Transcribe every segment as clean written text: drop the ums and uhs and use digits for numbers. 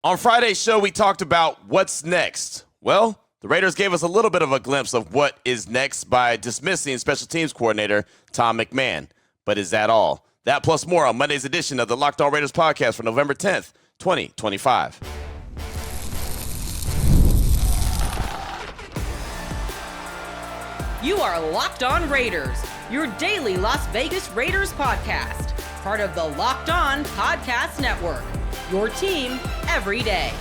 On Friday's show, we talked about what's next. Well, the Raiders gave us a little bit of a glimpse of what is next by dismissing special teams coordinator Tom McMahon. But is that all? That plus more on Monday's edition of the Locked On Raiders podcast for November 10th, 2025. You are Locked On Raiders, your daily Las Vegas Raiders podcast. Part of the Locked On Podcast Network, your team every day.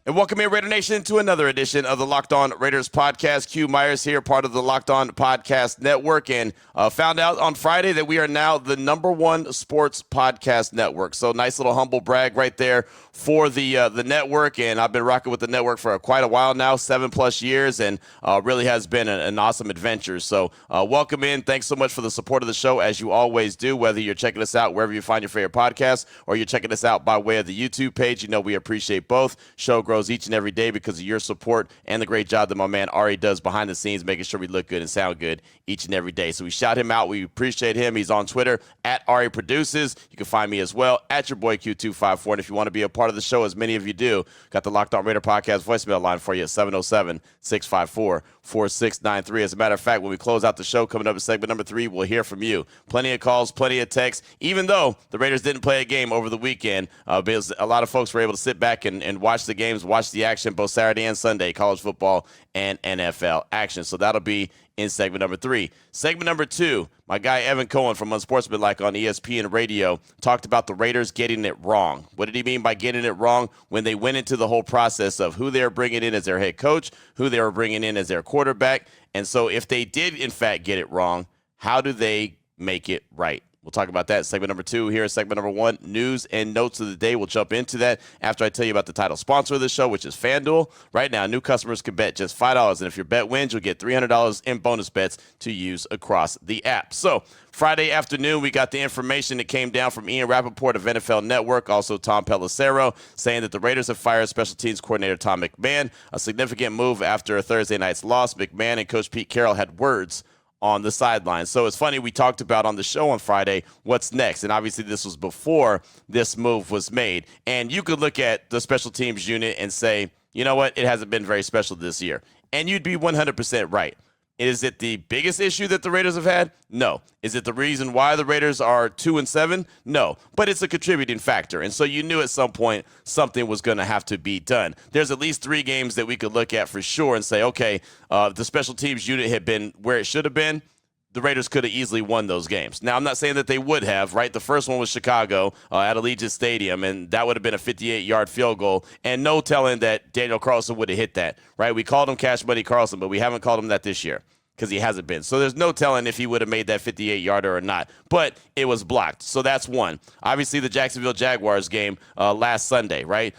And welcome in, Raider Nation, to another edition of the Locked On Raiders podcast. Q Myers here, part of the Locked On Podcast Network, and found out on Friday that we are now the #1 sports podcast network. So nice little humble brag right there for the network, and I've been rocking with the network for quite a while now, 7+ years, and really has been an awesome adventure. So welcome in. Thanks so much for the support of the show, as you always do, whether you're checking us out wherever you find your favorite podcast or you're checking us out by way of the YouTube page. You know we appreciate both. Show grows each and every day because of your support and the great job that my man Ari does behind the scenes, making sure we look good and sound good each and every day. So we shout him out. We appreciate him. He's on Twitter at Ari Produces. You can find me as well at your boy Q254. And if you want to be a part of the show, as many of you do, got the Locked On Raider podcast voicemail line for you at 707-654-4693. As a matter of fact, when we close out the show, coming up in segment number 3, we'll hear from you. Plenty of calls, plenty of texts, even though the Raiders didn't play a game over the weekend, because a lot of folks were able to sit back and watch the games, watch the action, both Saturday and Sunday, college football and NFL action. So that'll be in segment number 3. Segment number 2, my guy Evan Cohen from Unsportsmanlike on ESPN Radio talked about the Raiders getting it wrong. What did he mean by getting it wrong? When they went into the whole process of who they were bringing in as their head coach, who they were bringing in as their quarterback. And so if they did, in fact, get it wrong, how do they make it right? We'll talk about that in segment number 2. Here is segment number 1, news and notes of the day. We'll jump into that after I tell you about the title sponsor of the show, which is FanDuel. Right now, new customers can bet just $5, and if your bet wins, you'll get $300 in bonus bets to use across the app. So Friday afternoon, we got the information that came down from Ian Rappaport of NFL Network, also Tom Pelissero, saying that the Raiders have fired special teams coordinator Tom McMahon, a significant move after a Thursday night's loss. McMahon and Coach Pete Carroll had words on the sideline. So it's funny, we talked about on the show on Friday what's next, and obviously this was before this move was made. And you could look at the special teams unit and say, you know what, it hasn't been very special this year. And you'd be 100% right. Is it the biggest issue that the Raiders have had? No. Is it the reason why the Raiders are 2-7? No. But it's a contributing factor. And so you knew at some point something was going to have to be done. There's at least 3 games that we could look at for sure and say, okay, the special teams unit had been where it should have been. The Raiders could have easily won those games. Now, I'm not saying that they would have, right? The first one was Chicago at Allegiant Stadium, and that would have been a 58-yard field goal, and no telling that Daniel Carlson would have hit that, right? We called him Cash Money Carlson, but we haven't called him that this year because he hasn't been. So there's no telling if he would have made that 58-yarder or not, but it was blocked. So that's one. Obviously, the Jacksonville Jaguars game last Sunday, right?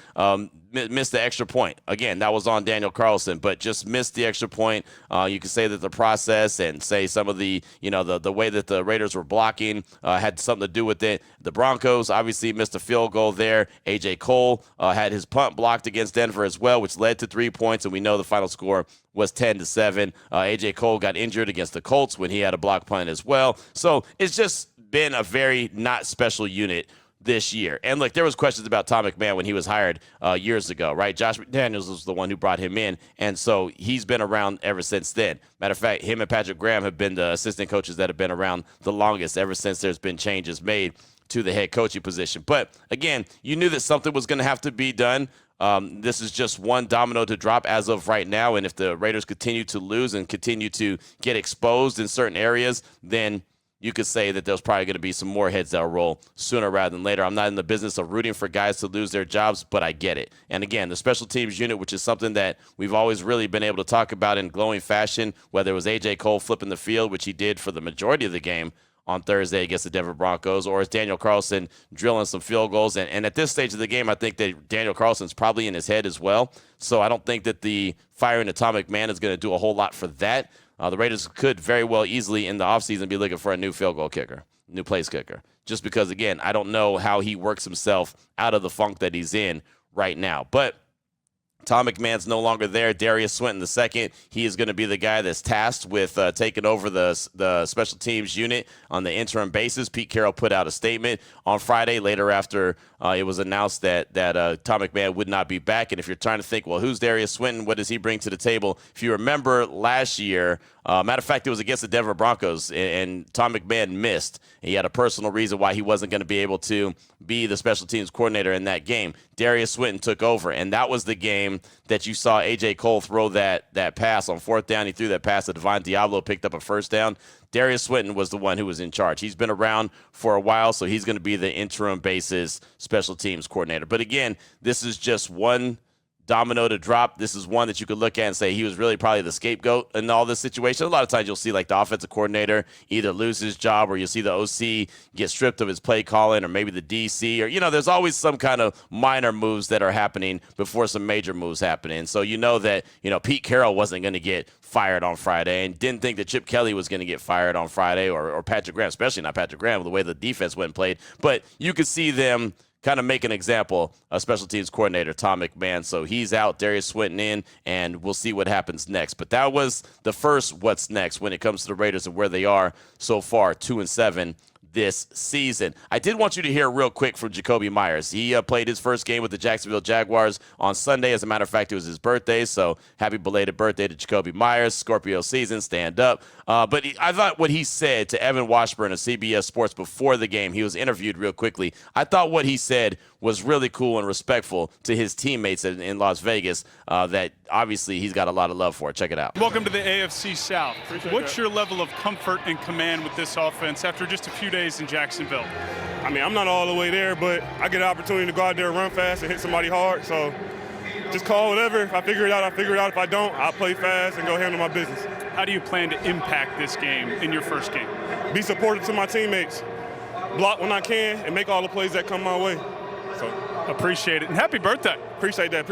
Missed the extra point. Again, that was on Daniel Carlson, but just missed the extra point. You could say that the process and say some of the, the way that the Raiders were blocking had something to do with it. The Broncos obviously missed a field goal there. A.J. Cole had his punt blocked against Denver as well, which led to 3 points, and we know the final score was 10-7. A.J. Cole got injured against the Colts when he had a block punt as well. So it's just been a very not special unit this year. And look, there was questions about Tom McMahon when he was hired years ago, right? Josh McDaniels was the one who brought him in, and so he's been around ever since then. Matter of fact, him and Patrick Graham have been the assistant coaches that have been around the longest ever since there's been changes made to the head coaching position. But again, you knew that something was going to have to be done. This is just one domino to drop as of right now, and if the Raiders continue to lose and continue to get exposed in certain areas, then you could say that there's probably going to be some more heads that'll roll sooner rather than later. I'm not in the business of rooting for guys to lose their jobs, but I get it. And again, the special teams unit, which is something that we've always really been able to talk about in glowing fashion, whether it was A.J. Cole flipping the field, which he did for the majority of the game on Thursday against the Denver Broncos, or it's Daniel Carlson drilling some field goals. And at this stage of the game, I think that Daniel Carlson's probably in his head as well. So I don't think that the firing of Tom McMahon is going to do a whole lot for that. The Raiders could very well easily in the offseason be looking for a new field goal kicker, new place kicker, just because, again, I don't know how he works himself out of the funk that he's in right now. But Tom McMahon's no longer there. Darius Swinton II, he is going to be the guy that's tasked with taking over the special teams unit on the interim basis. Pete Carroll put out a statement on Friday, later after it was announced that Tom McMahon would not be back. And if you're trying to think, well, who's Darius Swinton? What does he bring to the table? If you remember last year, matter of fact, it was against the Denver Broncos, and Tom McMahon missed. He had a personal reason why he wasn't going to be able to be the special teams coordinator in that game. Darius Swinton took over, and that was the game that you saw A.J. Cole throw that pass on fourth down. He threw that pass to Devon Diablo, picked up a first down. Darius Swinton was the one who was in charge. He's been around for a while, so he's going to be the interim basis special teams coordinator. But again, this is just one domino to drop. This is one that you could look at and say he was really probably the scapegoat in all this situation. A lot of times you'll see like the offensive coordinator either lose his job, or you'll see the OC get stripped of his play calling, or maybe the DC, or, there's always some kind of minor moves that are happening before some major moves happen. And so that, Pete Carroll wasn't going to get fired on Friday, and didn't think that Chip Kelly was going to get fired on Friday, or Patrick Graham, especially not Patrick Graham, the way the defense went and played. But you could see them kind of make an example of special teams coordinator Tom McMahon. So he's out, Darius Swinton in, and we'll see what happens next. But that was the first what's next when it comes to the Raiders and where they are so far, 2-7 this season. I did want you to hear real quick from Jakobi Meyers. He played his first game with the Jacksonville Jaguars on Sunday. As a matter of fact, it was his birthday, so happy belated birthday to Jakobi Meyers. Scorpio season, stand up. But I thought what he said to Evan Washburn of CBS Sports before the game, he was interviewed real quickly. I thought what he said was really cool and respectful to his teammates in Las Vegas that obviously he's got a lot of love for. Check it out. Welcome to the AFC South. What's your level of comfort and command with this offense after just a few days in Jacksonville? I mean, I'm not all the way there, but I get an opportunity to go out there and run fast and hit somebody hard. So just call whatever. If I figure it out, I figure it out. If I don't, I'll play fast and go handle my business. How do you plan to impact this game in your first game? Be supportive to my teammates, block when I can, and make all the plays that come my way. So appreciate it, and happy birthday. Appreciate that.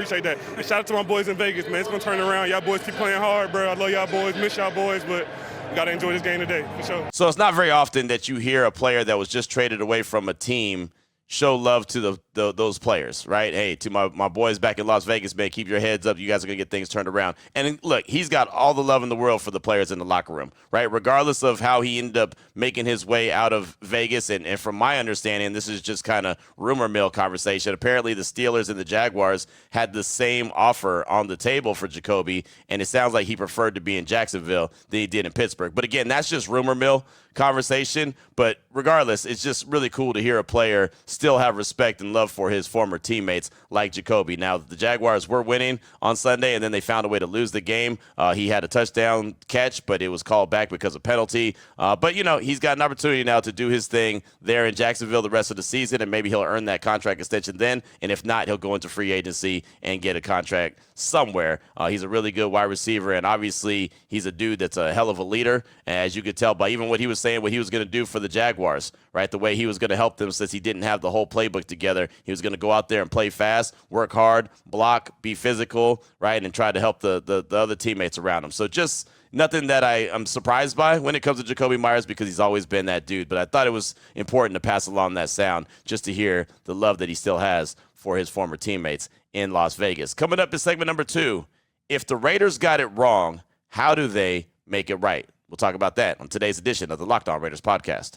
And shout out to my boys in Vegas, man. It's going to turn around. Y'all boys keep playing hard, bro. I love y'all boys, miss y'all boys, but we got to enjoy this game today, for sure. So it's not very often that you hear a player that was just traded away from a team show love to those players, right? Hey, to my boys back in Las Vegas, man, keep your heads up. You guys are going to get things turned around. And look, he's got all the love in the world for the players in the locker room, right? Regardless of how he ended up making his way out of Vegas. And from my understanding, this is just kind of rumor mill conversation. Apparently the Steelers and the Jaguars had the same offer on the table for Jakobi, and it sounds like he preferred to be in Jacksonville than he did in Pittsburgh. But again, that's just rumor mill conversation. But regardless, it's just really cool to hear a player still have respect and love for his former teammates like Jakobi. Now, the Jaguars were winning on Sunday, and then they found a way to lose the game. He had a touchdown catch, but it was called back because of penalty. But, he's got an opportunity now to do his thing there in Jacksonville the rest of the season, and maybe he'll earn that contract extension then. And if not, he'll go into free agency and get a contract somewhere. He's a really good wide receiver, and obviously he's a dude that's a hell of a leader, as you could tell by even what he was saying, what he was going to do for the Jaguars, right? The way he was going to help them since he didn't have the whole playbook together. He was going to go out there and play fast, work hard, block, be physical, right, and try to help the other teammates around him. So just nothing that I'm surprised by when it comes to Jakobi Meyers, because he's always been that dude. But I thought it was important to pass along that sound just to hear the love that he still has for his former teammates in Las Vegas. Coming up in segment number 2, if the Raiders got it wrong, how do they make it right? We'll talk about that on today's edition of the Locked On Raiders podcast.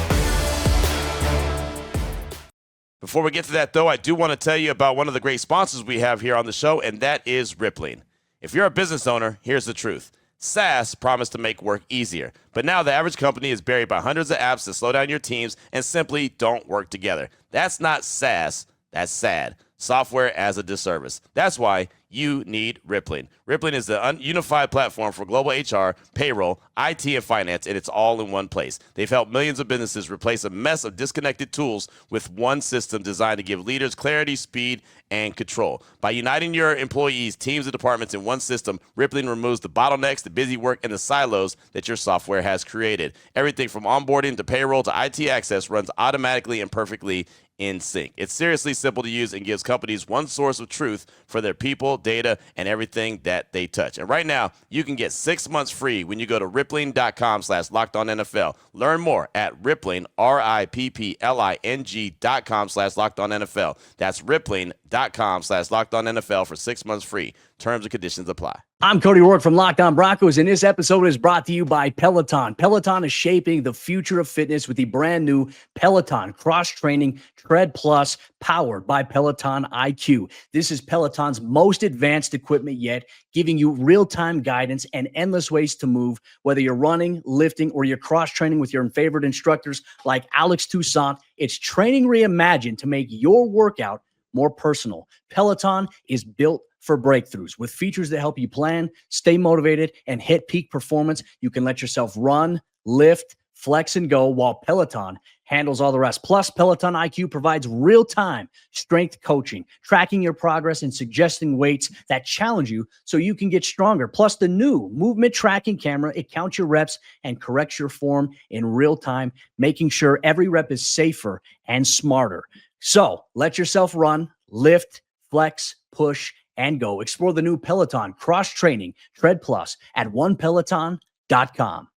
Before we get to that, though, I do want to tell you about one of the great sponsors we have here on the show, and that is Rippling. If you're a business owner, here's the truth. SaaS promised to make work easier, but now the average company is buried by hundreds of apps that slow down your teams and simply don't work together. That's not SaaS, that's sad. Software as a disservice. That's why you need Rippling. Rippling is the unified platform for global HR, payroll, IT, and finance, and it's all in one place. They've helped millions of businesses replace a mess of disconnected tools with one system designed to give leaders clarity, speed, and control. By uniting your employees, teams, and departments in one system, Rippling removes the bottlenecks, the busy work, and the silos that your software has created. Everything from onboarding to payroll to IT access runs automatically and perfectly in sync. It's seriously simple to use and gives companies one source of truth for their people, data, and everything that they touch. And right now, you can get 6 months free when you go to rippling.com/LockedOnNFL. Learn more at Rippling, RIPPLING.com/LockedOnNFL. That's rippling.com/LockedOnNFL for 6 months free. Terms and conditions apply. I'm Cody Rourke from Locked On Broncos, and this episode is brought to you by Peloton. Peloton is shaping the future of fitness with the brand new Peloton Cross-Training Tread Plus, powered by Peloton IQ. This is Peloton's most advanced equipment yet, giving you real-time guidance and endless ways to move, whether you're running, lifting, or you're cross-training with your favorite instructors like Alex Toussaint. It's training reimagined to make your workout more personal. Peloton is built for breakthroughs with features that help you plan, stay motivated, and hit peak performance. You can let yourself run, lift, flex, and go while Peloton handles all the rest. Plus, Peloton IQ provides real-time strength coaching, tracking your progress and suggesting weights that challenge you so you can get stronger. Plus, the new movement tracking camera, it counts your reps and corrects your form in real time, making sure every rep is safer and smarter. So let yourself run, lift, flex, push, and go. Explore the new Peloton Cross-Training Tread Plus at onepeloton.com.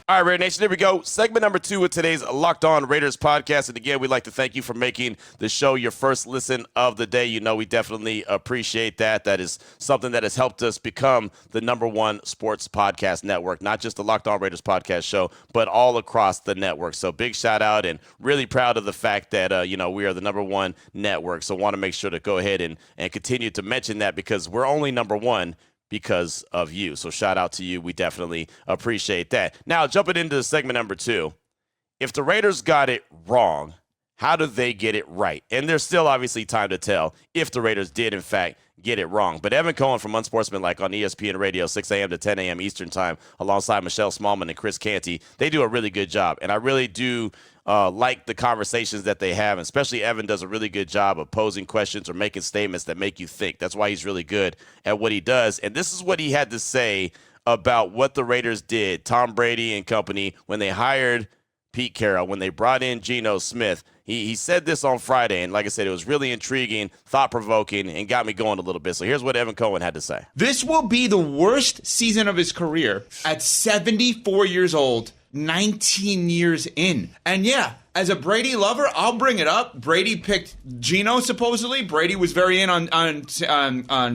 All right, Raider Nation, there we go. Segment number 2 of today's Locked On Raiders podcast. And again, we'd like to thank you for making the show your first listen of the day. You know, we definitely appreciate that. That is something that has helped us become the #1 sports podcast network, not just the Locked On Raiders podcast show, but all across the network. So big shout out and really proud of the fact that, we are the #1 network. So want to make sure to go ahead and continue to mention that because we're only #1 because of you. So shout out to you. We definitely appreciate that. Now, jumping into segment number 2, if the Raiders got it wrong, how do they get it right? And there's still obviously time to tell if the Raiders did, in fact, get it wrong. But Evan Cohen from Unsportsmanlike on ESPN Radio, 6 a.m. to 10 a.m. Eastern Time, alongside Michelle Smallman and Chris Canty, they do a really good job. And I really do like the conversations that they have, and especially Evan does a really good job of posing questions or making statements that make you think. That's why he's really good at what he does. And this is what he had to say about what the Raiders did, Tom Brady and company, when they hired Pete Carroll, when they brought in Geno Smith. He said this on Friday, and like I said, it was really intriguing, thought-provoking, and got me going a little bit. So here's what Evan Cohen had to say. This will be the worst season of his career at 74 years old, 19 years in. And yeah, as a Brady lover, I'll bring it up. Brady picked Geno, supposedly. Brady was very in on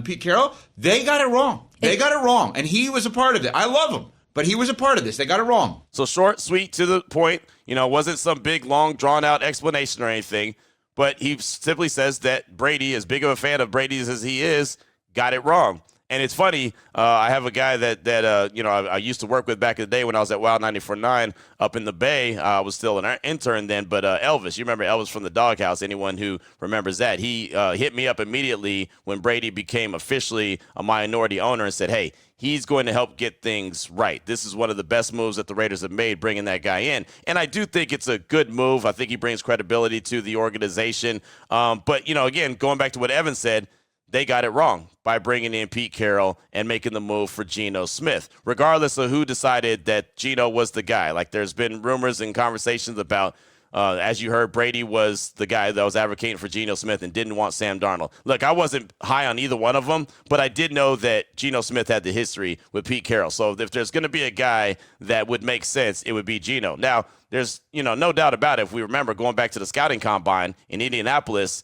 Pete Carroll. They got it wrong. They got it wrong, and he was a part of it. I love him, but he was a part of this. They got it wrong. So short, sweet, to the point. Wasn't some big, long, drawn-out explanation or anything, but he simply says that Brady, as big of a fan of Brady's as he is, got it wrong. And it's funny, I have a guy that I used to work with back in the day when I was at Wild 94.9 up in the Bay. I was still an intern then, but Elvis, you remember Elvis from the Doghouse, anyone who remembers that. He hit me up immediately when Brady became officially a minority owner and said, hey, he's going to help get things right. This is one of the best moves that the Raiders have made, bringing that guy in. And I do think it's a good move. I think he brings credibility to the organization. But, again, going back to what Evan said, they got it wrong by bringing in Pete Carroll and making the move for Geno Smith, regardless of who decided that Geno was the guy. Like, there's been rumors and conversations about, as you heard, Brady was the guy that was advocating for Geno Smith and didn't want Sam Darnold. Look, I wasn't high on either one of them, but I did know that Geno Smith had the history with Pete Carroll. So if there's going to be a guy that would make sense, it would be Geno. Now, there's no doubt about it. If we remember going back to the scouting combine in Indianapolis,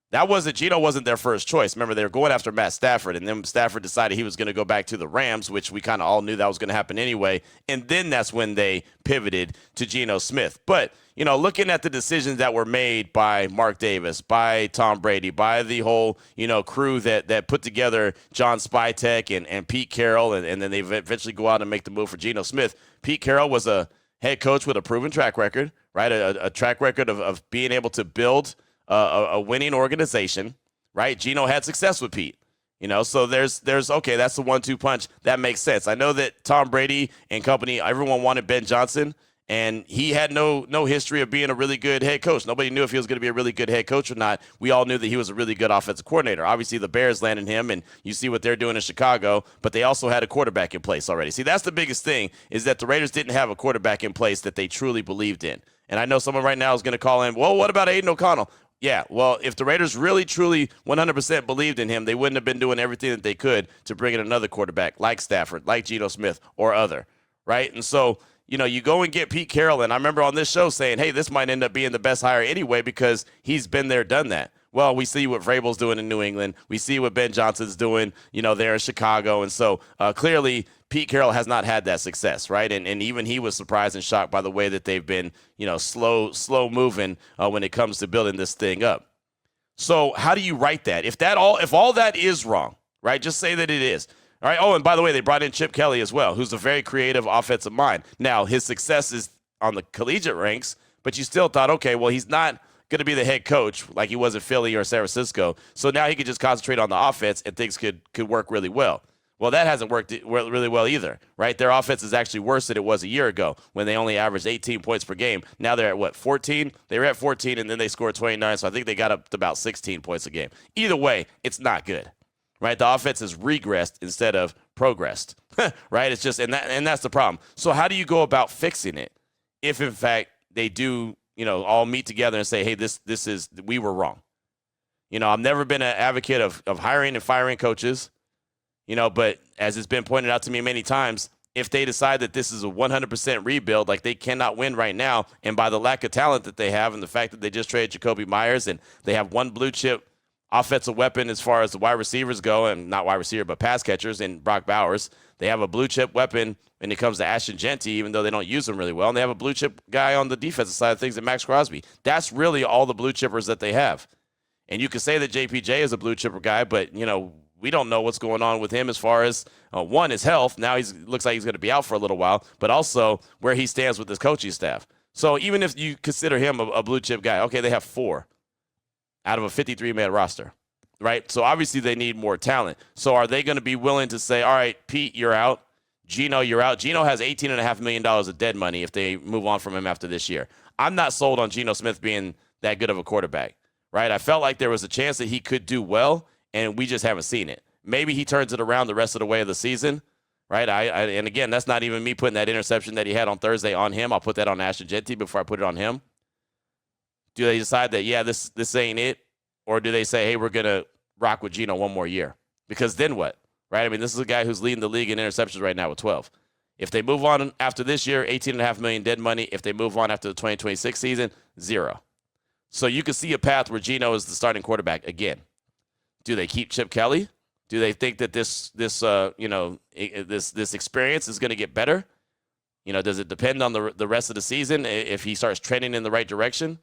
Geno wasn't their first choice. Remember, they were going after Matt Stafford, and then Stafford decided he was going to go back to the Rams, which we kind of all knew that was going to happen anyway. And then that's when they pivoted to Geno Smith. But, looking at the decisions that were made by Mark Davis, by Tom Brady, by the whole, crew that put together John Spytek and Pete Carroll, and then they eventually go out and make the move for Geno Smith. Pete Carroll was a head coach with a proven track record, right? A track record of being able to build a winning organization, right? Geno had success with Pete, so there's okay, that's the 1-2 punch. That makes sense. I know that Tom Brady and company, everyone wanted Ben Johnson, and he had no history of being a really good head coach. Nobody knew if he was going to be a really good head coach or not. We all knew that he was a really good offensive coordinator. Obviously, the Bears landed him, and you see what they're doing in Chicago, but they also had a quarterback in place already. See, that's the biggest thing, is that the Raiders didn't have a quarterback in place that they truly believed in. And I know someone right now is going to call in, well, what about Aiden O'Connell? Yeah, well, if the Raiders really, truly, 100% believed in him, they wouldn't have been doing everything that they could to bring in another quarterback like Stafford, like Geno Smith, or other, right? And so, you go and get Pete Carroll, and I remember on this show saying, hey, this might end up being the best hire anyway because he's been there, done that. Well, we see what Vrabel's doing in New England. We see what Ben Johnson's doing, there in Chicago. And so clearly Pete Carroll has not had that success, right? And even he was surprised and shocked by the way that they've been, slow moving when it comes to building this thing up. So how do you write that? If all that is wrong, right, just say that it is. All right. Oh, and by the way, they brought in Chip Kelly as well, who's a very creative offensive mind. Now, his success is on the collegiate ranks, but you still thought, okay, well, he's not going to be the head coach like he was at Philly or San Francisco. So now he could just concentrate on the offense and things could work really well. Well, that hasn't worked really well either, right? Their offense is actually worse than it was a year ago when they only averaged 18 points per game. Now they're at 14? They were at 14, and then they scored 29, so I think they got up to about 16 points a game. Either way, it's not good, right? The offense has regressed instead of progressed, right? It's just, and that's the problem. So how do you go about fixing it if, in fact, they do, all meet together and say, hey, we were wrong? I've never been an advocate of hiring and firing coaches. But as it's been pointed out to me many times, if they decide that this is a 100% rebuild, like they cannot win right now, and by the lack of talent that they have and the fact that they just traded Jacoby Myers and they have one blue chip offensive weapon as far as the wide receivers go, and not wide receiver, but pass catchers in Brock Bowers. They have a blue chip weapon when it comes to Ashton Genty, even though they don't use him really well. And they have a blue chip guy on the defensive side of things at Max Crosby. That's really all the blue chippers that they have. And you can say that JPJ is a blue chipper guy, but, we don't know what's going on with him as far as, one, his health. Now looks like he's going to be out for a little while, but also where he stands with his coaching staff. So even if you consider him a blue chip guy, okay, they have 4 out of a 53-man roster, right? So obviously they need more talent. So are they going to be willing to say, all right, Pete, you're out. Geno, you're out. Geno has $18.5 million of dead money if they move on from him after this year. I'm not sold on Geno Smith being that good of a quarterback, right? I felt like there was a chance that he could do well, and we just haven't seen it. Maybe he turns it around the rest of the way of the season, right? And again, that's not even me putting that interception that he had on Thursday on him. I'll put that on Ashton Genty before I put it on him. Do they decide that, yeah, this ain't it? Or do they say, hey, we're going to rock with Geno one more year? Because then what, right? I mean, this is a guy who's leading the league in interceptions right now with 12. If they move on after this year, $18.5 million dead money. If they move on after the 2026 season, 0. So you can see a path where Geno is the starting quarterback again. Do they keep Chip Kelly? Do they think that this experience is going to get better? Does it depend on the rest of the season if he starts trending in the right direction?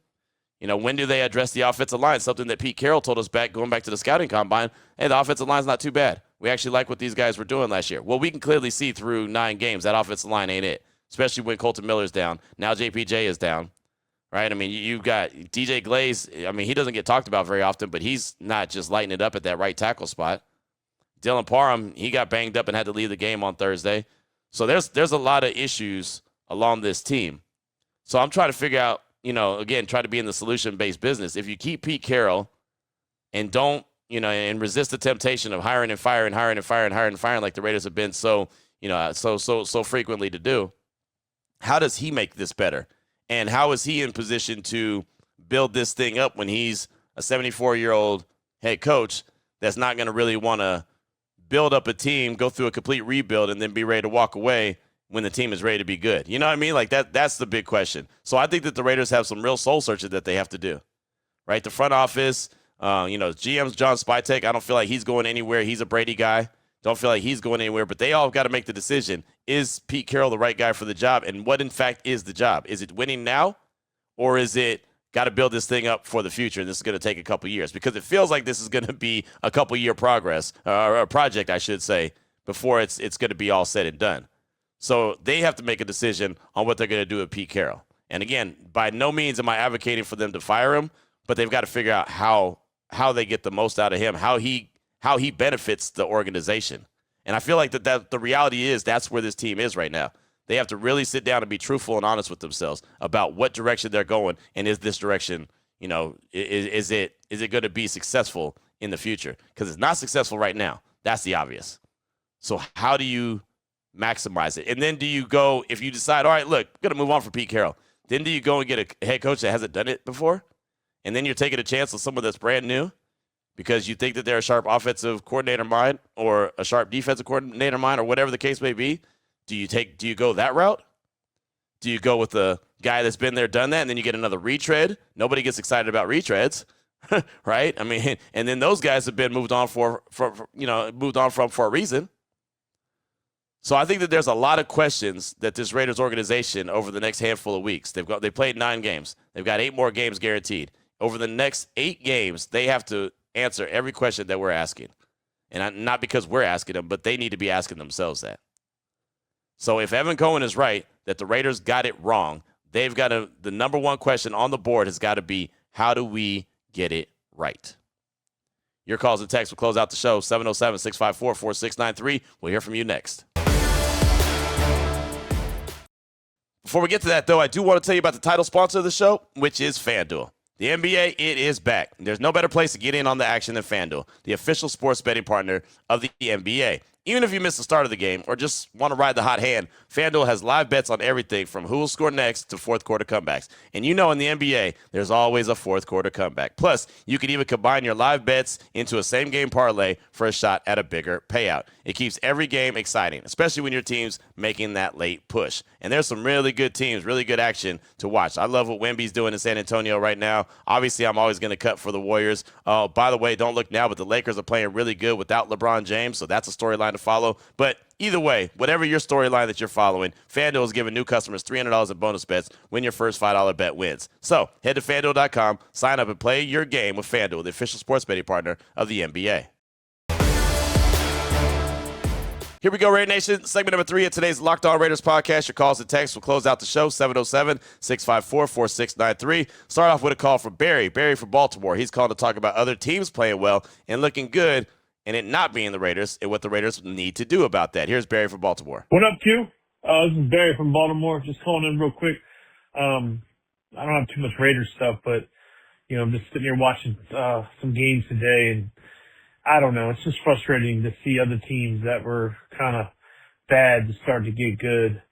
When do they address the offensive line? Something that Pete Carroll told us going back to the scouting combine. Hey, the offensive line's not too bad. We actually like what these guys were doing last year. Well, we can clearly see through 9 games that offensive line ain't it, especially when Colton Miller's down. Now JPJ is down. Right? I mean, you've got DJ Glaze. I mean, he doesn't get talked about very often, but he's not just lighting it up at that right tackle spot. Dylan Parham, he got banged up and had to leave the game on Thursday. So there's a lot of issues along this team. So I'm trying to figure out, again, try to be in the solution-based business. If you keep Pete Carroll and don't, and resist the temptation of hiring and firing like the Raiders have been so frequently to do, how does he make this better? And how is he in position to build this thing up when he's a 74-year-old head coach that's not going to really want to build up a team, go through a complete rebuild, and then be ready to walk away when the team is ready to be good? You know what I mean? Like that's the big question. So I think that the Raiders have some real soul searching that they have to do, right? The front office, GM's John Spytek, I don't feel like he's going anywhere. He's a Brady guy. Don't feel like he's going anywhere, but they all got to make the decision. Is Pete Carroll the right guy for the job? And what, in fact, is the job? Is it winning now, or is it got to build this thing up for the future, and this is going to take a couple years? Because it feels like this is going to be a couple-year progress, or a project, I should say, before it's going to be all said and done. So they have to make a decision on what they're going to do with Pete Carroll. And, again, by no means am I advocating for them to fire him, but they've got to figure out how they get the most out of him, how he benefits the organization. And I feel like that the reality is that's where this team is right now. They have to really sit down and be truthful and honest with themselves about what direction they're going, and is this direction, is it going to be successful in the future? Because it's not successful right now. That's the obvious. So how do you maximize it? And then do you go, if you decide, all right, look, I'm going to move on from Pete Carroll. Then do you go and get a head coach that hasn't done it before? And then you're taking a chance on someone that's brand new because you think that they're a sharp offensive coordinator mind or a sharp defensive coordinator mind or whatever the case may be. Do you go that route? Do you go with the guy that's been there, done that, and then you get another retread? Nobody gets excited about retreads, right? I mean, and then those guys have been moved on from for a reason. So I think that there's a lot of questions that this Raiders organization over the next handful of weeks. They played 9 games. They've got 8 more games guaranteed. Over the next 8 games, they have to answer every question that we're asking. And not because we're asking them, but they need to be asking themselves that. So if Evan Cohen is right that the Raiders got it wrong, they've got the number one question on the board has got to be, how do we get it right? Your calls and texts will close out the show, 707-654-4693. We'll hear from you next. Before we get to that, though, I do want to tell you about the title sponsor of the show, which is FanDuel. The NBA, it is back. There's no better place to get in on the action than FanDuel, the official sports betting partner of the NBA. Even if you miss the start of the game or just want to ride the hot hand, FanDuel has live bets on everything from who will score next to fourth quarter comebacks. And you know in the NBA, there's always a fourth quarter comeback. Plus, you can even combine your live bets into a same-game parlay for a shot at a bigger payout. It keeps every game exciting, especially when your team's making that late push. And there's some really good teams, really good action to watch. I love what Wemby's doing in San Antonio right now. Obviously, I'm always going to cut for the Warriors. By the way, don't look now, but the Lakers are playing really good without LeBron James, so that's a storyline to follow. But either way, whatever your storyline that you're following, FanDuel is giving new customers $300 in bonus bets when your first $5 bet wins. So head to FanDuel.com, sign up, and play your game with FanDuel, the official sports betting partner of the NBA. Here we go, Raider Nation. Segment number 3 of today's Locked On Raiders podcast. Your calls and texts will close out the show, 707-654-4693. Start off with a call from Barry. Barry from Baltimore. He's calling to talk about other teams playing well and looking good, and it not being the Raiders, and what the Raiders need to do about that. Here's Barry from Baltimore. What up, Q? This is Barry from Baltimore. Just calling in real quick. I don't have too much Raiders stuff, but, I'm just sitting here watching some games today, and I don't know. It's just frustrating to see other teams that were kind of bad to start to get good.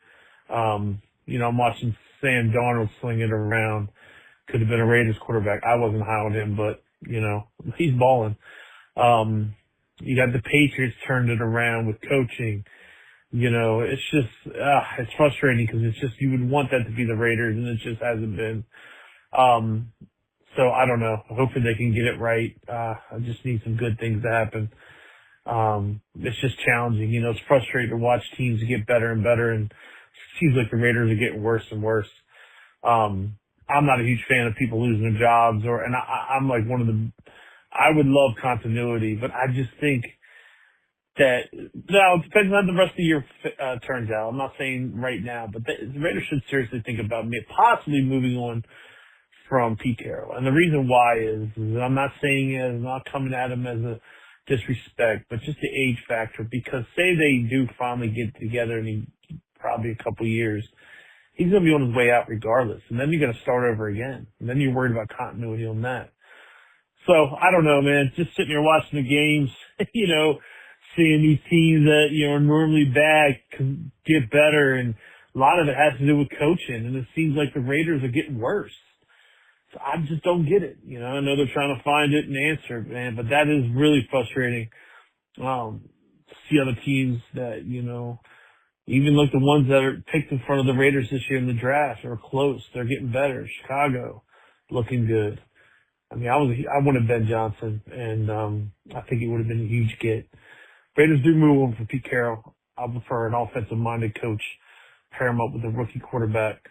I'm watching Sam Darnold sling it around. Could have been a Raiders quarterback. I wasn't high on him, but, he's balling. You got the Patriots turned it around with coaching. It's just, it's frustrating because it's just, you would want that to be the Raiders, and it just hasn't been. So I don't know. Hopefully they can get it right. I just need some good things to happen. It's just challenging. It's frustrating to watch teams get better and better, and it seems like the Raiders are getting worse and worse. I'm not a huge fan of people losing their jobs, and I'm like I would love continuity, but I just think that, now, it depends on how the rest of the year turns out. I'm not saying right now, but the Raiders should seriously think about possibly moving on from Pete Carroll. And the reason why is I'm not saying it, I'm not coming at him as a disrespect, but just the age factor, because say they do finally get together in probably a couple years, he's going to be on his way out regardless. And then you're going to start over again. And then you're worried about continuity on that. So I don't know, man. Just sitting here watching the games, seeing these teams that, are normally bad get better. And a lot of it has to do with coaching. And it seems like the Raiders are getting worse. So I just don't get it. I know they're trying to find it and answer it, man, but that is really frustrating. To see other teams that, even like the ones that are picked in front of the Raiders this year in the draft are close. They're getting better. Chicago looking good. I wanted Ben Johnson, and I think it would have been a huge get. Raiders do move on from Pete Carroll. I prefer an offensive-minded coach, pair him up with a rookie quarterback,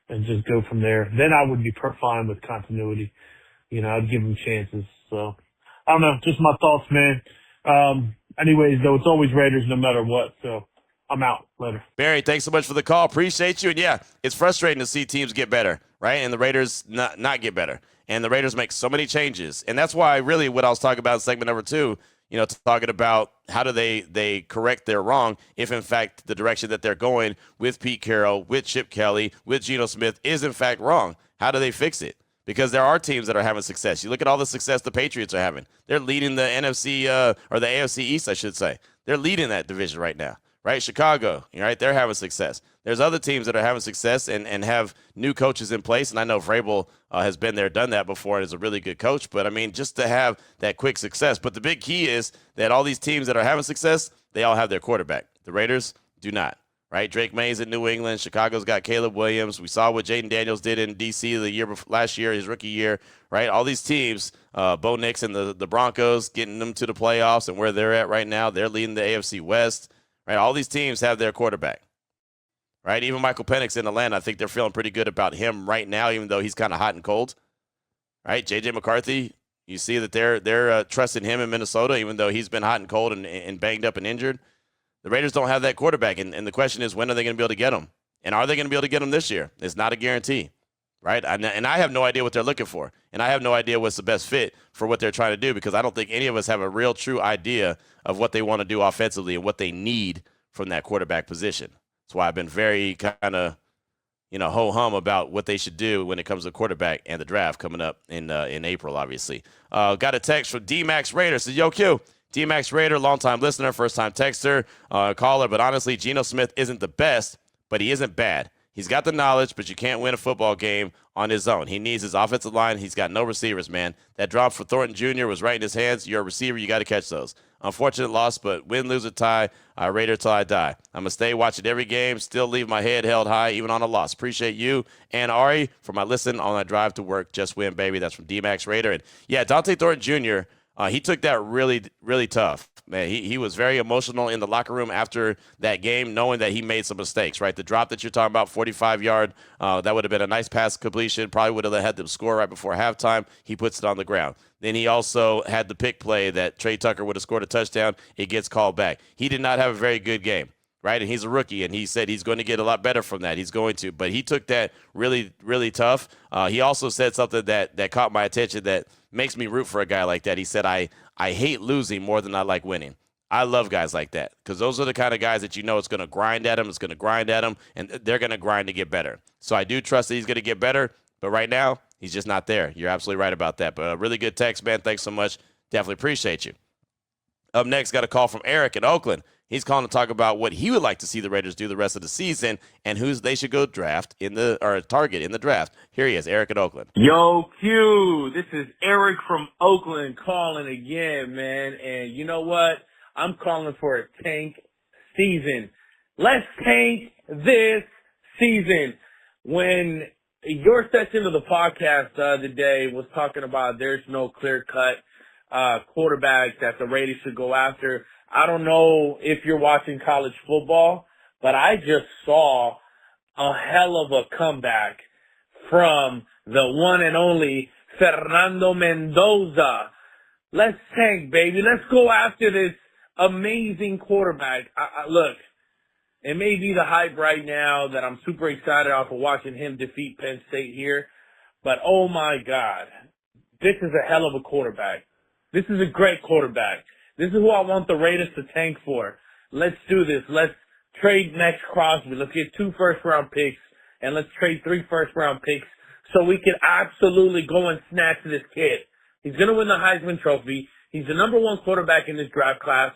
and just go from there. Then I would be fine with continuity. I'd give him chances. So, I don't know. Just my thoughts, man. Anyways, though, it's always Raiders no matter what. So, I'm out. Later. Barry, thanks so much for the call. Appreciate you. And, yeah, it's frustrating to see teams get better, right, and the Raiders not get better. And the Raiders make so many changes. And that's why really what I was talking about in segment number 2, talking about how do they correct their wrong if, in fact, the direction that they're going with Pete Carroll, with Chip Kelly, with Geno Smith is, in fact, wrong. How do they fix it? Because there are teams that are having success. You look at all the success the Patriots are having. They're leading the NFC or the AFC East, I should say. They're leading that division right now, right? Chicago, right? They're having success. There's other teams that are having success and have new coaches in place. And I know Vrabel has been there, done that before, and is a really good coach. But, I mean, just to have that quick success. But the big key is that all these teams that are having success, they all have their quarterback. The Raiders do not, right? Drake May's in New England. Chicago's got Caleb Williams. We saw what Jaden Daniels did in D.C. the year before, last year, his rookie year, right? All these teams, Bo Nix and the Broncos, getting them to the playoffs and where they're at right now. They're leading the AFC West, right? All these teams have their quarterback. Right, even Michael Penix in Atlanta, I think they're feeling pretty good about him right now, even though he's kind of hot and cold. Right, J.J. McCarthy, you see that they're trusting him in Minnesota, even though he's been hot and cold and banged up and injured. The Raiders don't have that quarterback, and the question is, when are they going to be able to get him? And are they going to be able to get him this year? It's not a guarantee, right? And I have no idea what they're looking for, and I have no idea what's the best fit for what they're trying to do, because I don't think any of us have a real true idea of what they want to do offensively and what they need from that quarterback position. That's why I've been very kind of, ho-hum about what they should do when it comes to quarterback and the draft coming up in April, obviously. Got a text from D-Max Raider. Says, yo, Q, D-Max Raider, longtime listener, first-time texter, caller. But honestly, Geno Smith isn't the best, but he isn't bad. He's got the knowledge, but you can't win a football game on his own. He needs his offensive line. He's got no receivers, man. That drop for Thornton Jr. was right in his hands. You're a receiver. You got to catch those. Unfortunate loss, but win, lose, or tie, Raider till I die. I'm going to stay watching every game, still leave my head held high, even on a loss. Appreciate you and Ari for my listen on that drive to work. Just win, baby. That's from D-Max Raider. And, yeah, Dante Thornton Jr., he took that really, really tough. Man, he was very emotional in the locker room after that game, knowing that he made some mistakes, right? The drop that you're talking about, 45-yard, that would have been a nice pass completion, probably would have had them score right before halftime. He puts it on the ground. Then he also had the pick play that Trey Tucker would have scored a touchdown. It gets called back. He did not have a very good game, right? And he's a rookie, and he said he's going to get a lot better from that. He's going to. But he took that really, really tough. He also said something that caught my attention that makes me root for a guy like that. He said, I hate losing more than I like winning. I love guys like that, because those are the kind of guys that it's going to grind at them, and they're going to grind to get better. So I do trust that he's going to get better, but right now, he's just not there. You're absolutely right about that. But a really good text, man. Thanks so much. Definitely appreciate you. Up next, got a call from Eric in Oakland. He's calling to talk about what he would like to see the Raiders do the rest of the season and who they should go target in the draft. Here he is, Eric in Oakland. Yo, Q, this is Eric from Oakland calling again, man. And you know what? I'm calling for a tank season. Let's tank this season. When your section of the podcast the other day was talking about there's no clear-cut quarterback that the Raiders should go after, I don't know if you're watching college football, but I just saw a hell of a comeback from the one and only Fernando Mendoza. Let's tank, baby. Let's go after this amazing quarterback. Look, it may be the hype right now that I'm super excited off of watching him defeat Penn State here, but oh my God, this is a hell of a quarterback. This is a great quarterback. This is who I want the Raiders to tank for. Let's do this. Let's trade Max Crosby. Let's get 2 first-round picks, and let's trade 3 first-round picks so we can absolutely go and snatch this kid. He's going to win the Heisman Trophy. He's the number 1 quarterback in this draft class.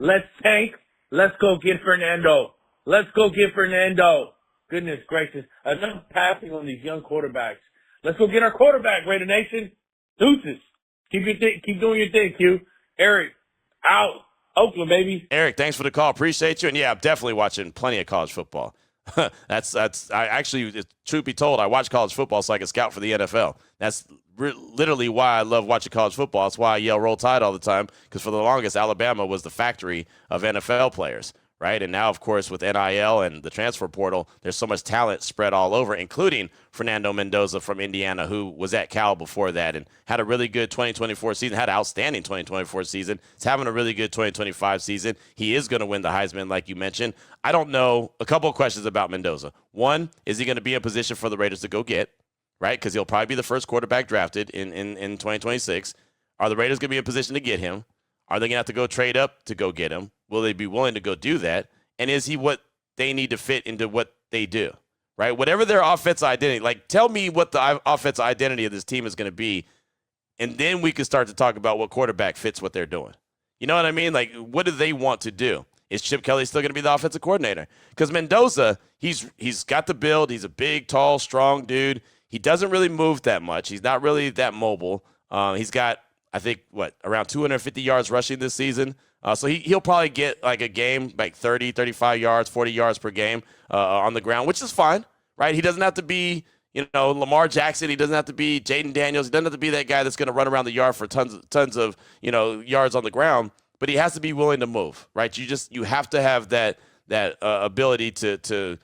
Let's tank. Let's go get Fernando. Let's go get Fernando. Goodness gracious. Enough passing on these young quarterbacks. Let's go get our quarterback, Raider Nation. Deuces. Keep doing your thing, Q. Eric, out. Oakland, baby. Eric, thanks for the call. Appreciate you. And, yeah, I'm definitely watching plenty of college football. Truth be told, I watch college football so I can scout for the NFL. That's literally why I love watching college football. That's why I yell Roll Tide all the time, because for the longest, Alabama was the factory of NFL players, right? And now, of course, with NIL and the transfer portal, there's so much talent spread all over, including Fernando Mendoza from Indiana, who was at Cal before that and had a really good 2024 season, had an outstanding 2024 season. He's having a really good 2025 season. He is going to win the Heisman, like you mentioned. I don't know. A couple of questions about Mendoza. One, is he going to be in position for the Raiders to go get, right? Because he'll probably be the first quarterback drafted in 2026. Are the Raiders going to be in position to get him? Are they going to have to go trade up to go get him? Will they be willing to go do that? And is he what they need to fit into what they do, right? Whatever their offensive identity, like tell me what the offensive identity of this team is going to be, and then we can start to talk about what quarterback fits what they're doing. You know what I mean? Like, what do they want to do? Is Chip Kelly still going to be the offensive coordinator? Because Mendoza, he's got the build. He's a big, tall, strong dude. He doesn't really move that much. He's not really that mobile. He's got, I think, around 250 yards rushing this season. So he'll probably get like a game, like 30, 35 yards, 40 yards per game on the ground, which is fine, right? He doesn't have to be, Lamar Jackson. He doesn't have to be Jaden Daniels. He doesn't have to be that guy that's going to run around the yard for tons of yards on the ground. But he has to be willing to move, right? You have to have that ability to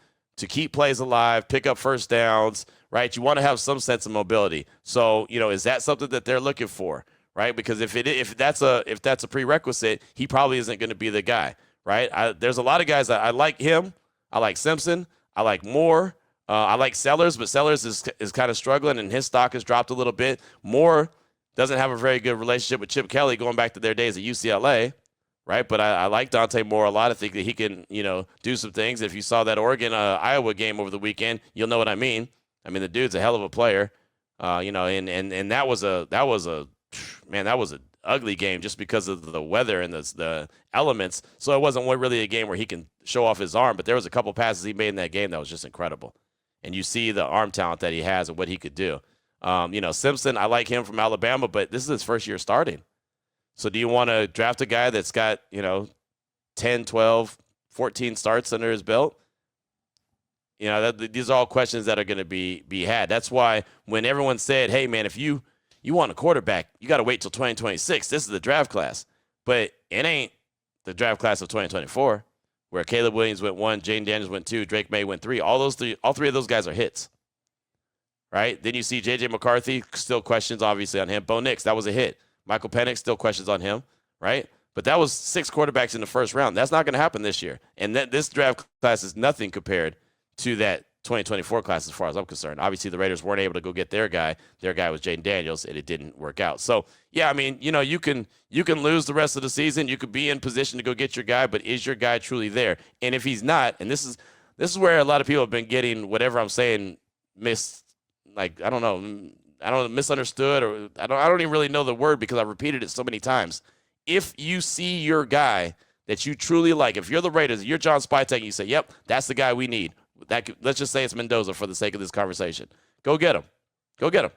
keep plays alive, pick up first downs, right? You want to have some sense of mobility. So, is that something that they're looking for, right? Because if that's a prerequisite, he probably isn't going to be the guy, right? There's a lot of guys that I like him. I like Simpson. I like Moore. I like Sellers, but Sellers is kind of struggling, and his stock has dropped a little bit. Moore doesn't have a very good relationship with Chip Kelly going back to their days at UCLA, right? But I like Dante Moore a lot. I think that he can, do some things. If you saw that Oregon-Iowa game over the weekend, you'll know what I mean. I mean, the dude's a hell of a player, and that was an ugly game just because of the weather and the elements. So it wasn't really a game where he can show off his arm, but there was a couple passes he made in that game that was just incredible. And you see the arm talent that he has and what he could do. Simpson, I like him from Alabama, but this is his first year starting. So do you want to draft a guy that's got, 10, 12, 14 starts under his belt? These are all questions that are going to be had. That's why when everyone said, hey, man, if you want a quarterback, you got to wait till 2026. This is the draft class. But it ain't the draft class of 2024, where Caleb Williams went 1, Jaden Daniels went 2, Drake May went 3. All three of those guys are hits. Right? Then you see J.J. McCarthy, still questions obviously on him. Bo Nix, that was a hit. Michael Penix, still questions on him, right? But that was 6 quarterbacks in the first round. That's not going to happen this year. And this draft class is nothing compared to that 2024 class as far as I'm concerned. Obviously, the Raiders weren't able to go get their guy. Their guy was Jaden Daniels, and it didn't work out. So, yeah, I mean, you can lose the rest of the season. You could be in position to go get your guy, but is your guy truly there? And if he's not, and this is where a lot of people have been getting whatever I'm saying misunderstood, or I don't even really know the word because I've repeated it so many times. If you see your guy that you truly like, if you're the Raiders, you're John Spytek, and you say, yep, that's the guy we need. Let's just say it's Mendoza for the sake of this conversation. Go get him. Go get him.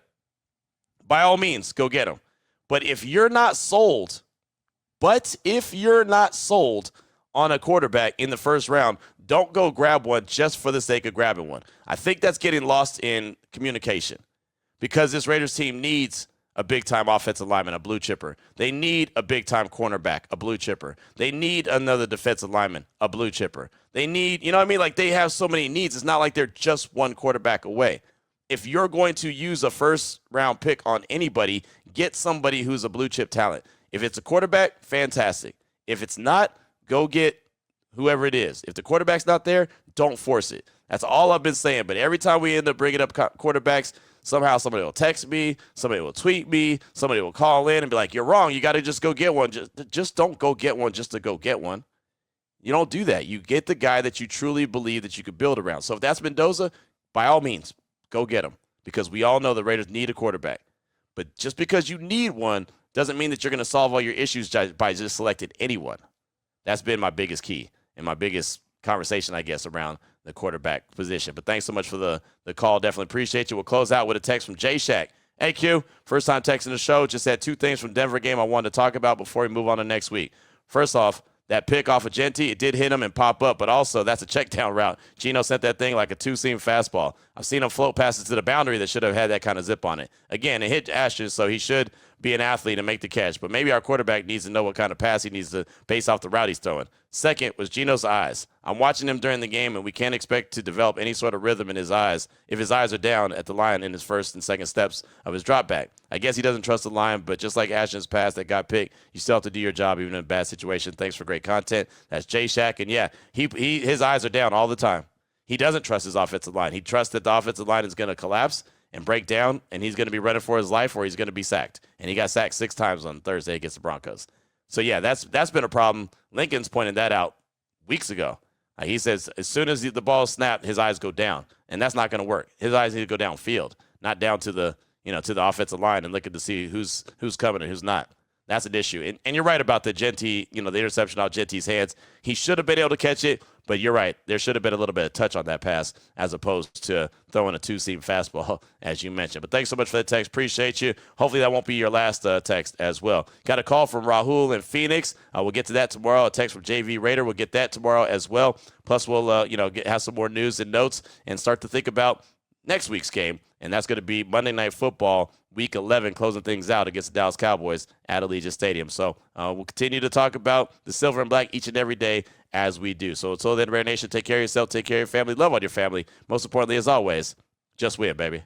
By all means, go get him. But if you're not sold on a quarterback in the first round, don't go grab one just for the sake of grabbing one. I think that's getting lost in communication because this Raiders team needs a big-time offensive lineman, a blue chipper. They need a big-time cornerback, a blue chipper. They need another defensive lineman, a blue chipper. They need, they have so many needs. It's not like they're just one quarterback away. If you're going to use a first-round pick on anybody, get somebody who's a blue chip talent. If it's a quarterback, fantastic. If it's not, go get whoever it is. If the quarterback's not there, don't force it. That's all I've been saying. But every time we end up bringing up quarterbacks, somehow somebody will text me, somebody will tweet me, somebody will call in and be like, you're wrong. You got to just go get one. Just don't go get one just to go get one. You don't do that. You get the guy that you truly believe that you could build around. So if that's Mendoza, by all means, go get him because we all know the Raiders need a quarterback. But just because you need one doesn't mean that you're going to solve all your issues by just selecting anyone. That's been my biggest key and my biggest conversation, I guess, around the quarterback position. But thanks so much for the call. Definitely appreciate you. We'll close out with a text from J-Shack. Hey, Q, first time texting the show. Just had 2 things from Denver game I wanted to talk about before we move on to next week. First off, that pick off of Genty, it did hit him and pop up, but also that's a check down route. Geno sent that thing like a 2-seam fastball. I've seen him float passes to the boundary that should have had that kind of zip on it. Again, it hit Ashton, so he should be an athlete and make the catch. But maybe our quarterback needs to know what kind of pass he needs to base off the route he's throwing. Second was Geno's eyes. I'm watching him during the game, and we can't expect to develop any sort of rhythm in his eyes if his eyes are down at the line in his first and second steps of his drop back. I guess he doesn't trust the line, but just like Ashton's pass that got picked, you still have to do your job even in a bad situation. Thanks for great content. That's J-Shack. And, yeah, his eyes are down all the time. He doesn't trust his offensive line. He trusts that the offensive line is going to collapse and break down, and he's going to be running for his life or he's going to be sacked. And he got sacked 6 times on Thursday against the Broncos. So, yeah, that's been a problem. Lincoln's pointed that out weeks ago. He says as soon as the ball is snapped, his eyes go down, and that's not going to work. His eyes need to go downfield, not down to the offensive line and looking to see who's coming and who's not. That's an issue. And you're right about the Genty, the interception out Genty's hands. He should have been able to catch it, but you're right. There should have been a little bit of touch on that pass as opposed to throwing a two-seam fastball, as you mentioned. But thanks so much for that text. Appreciate you. Hopefully that won't be your last text as well. Got a call from Rahul in Phoenix. We'll get to that tomorrow. A text from JV Raider. We'll get that tomorrow as well. Plus, we'll have some more news and notes and start to think about next week's game, and that's going to be Monday Night Football, Week 11, closing things out against the Dallas Cowboys at Allegiant Stadium. So we'll continue to talk about the silver and black each and every day as we do. So until then, Raider Nation, take care of yourself, take care of your family, love on your family. Most importantly, as always, just win, baby.